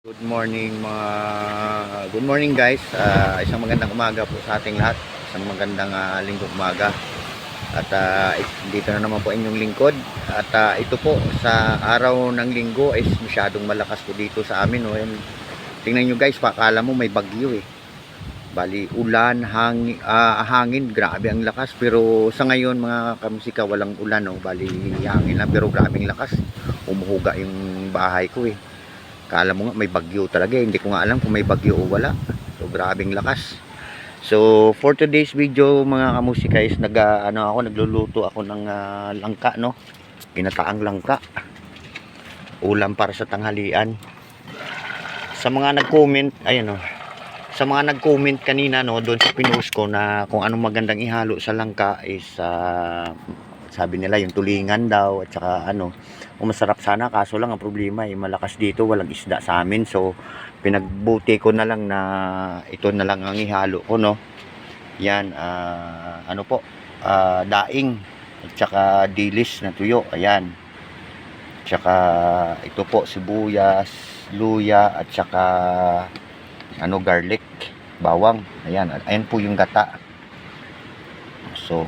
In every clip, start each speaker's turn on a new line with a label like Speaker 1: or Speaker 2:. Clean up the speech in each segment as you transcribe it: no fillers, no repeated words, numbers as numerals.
Speaker 1: Good morning guys. Isang magandang umaga po sa ating lahat. Isang magandang linggo umaga. At dito na naman po inyong lingkod. At ito po sa araw ng linggo is masyadong malakas po dito sa amin. No? Tingnan nyo guys, pakala mo may bagyo eh. Bali ulan, hangin, grabe ang lakas. Pero sa ngayon mga kamusika walang ulan. No? Bali hangin lang pero grabing lakas. Umuhuga yung bahay ko eh. Kala mo nga may bagyo talaga eh. Hindi ko nga alam kung may bagyo o wala. So grabing lakas. So for today's video mga kamusika is nagluluto ako ng langka no. Ginataang langka. Ulam para sa tanghalian. Sa mga nag-comment, ayan oh. Sa mga nag-comment kanina no doon sa pinost ko na kung anong magandang ihalo sa langka is sabi nila yung tulingan daw at saka masarap sana, kaso lang ang problema ay malakas dito, walang isda sa amin. So pinagbuti ko na lang na ito na lang ang ihalo ko no. Yan daing at saka dilis na tuyo, ayan. Tsaka ito po sibuyas, luya at saka garlic, bawang. Ayan po yung gata. So,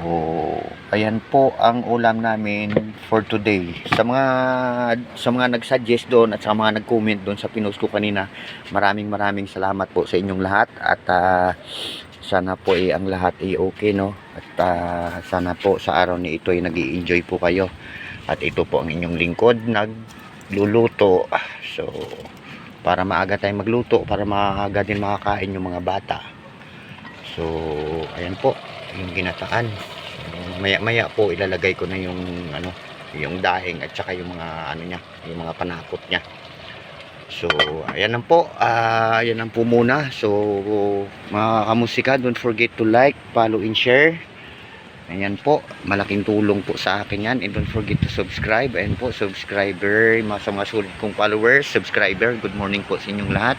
Speaker 1: ayan po ang ulam namin for today. Sa mga nag-suggest doon at sa mga nag-comment doon sa pinost ko kanina, maraming salamat po sa inyong lahat at sana po ang lahat ay okay no. At sana po sa araw ni ito ay nag-i-enjoy po kayo. At ito po ang inyong lingkod nagluluto. So, para maaga tayong magluto, para maaga din makakain yung mga bata. So, ayan po yung ginataan. Maya po ilalagay ko na yung yung dahing at saka yung mga yung mga panakot niya. So ayan lang po. Ayan lang po muna. So mga kamusika, don't forget to like, follow and share. Ayan po, malaking tulong po sa akin yan. And don't forget to subscribe. Ayan po, subscriber, sa mga sulit kong followers, subscriber, good morning po sa inyong lahat.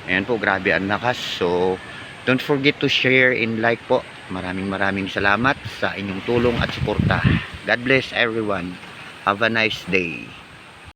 Speaker 1: Ayan po, grabe ang lakas. So don't forget to share and like po. Maraming salamat sa inyong tulong at suporta. God bless everyone. Have a nice day.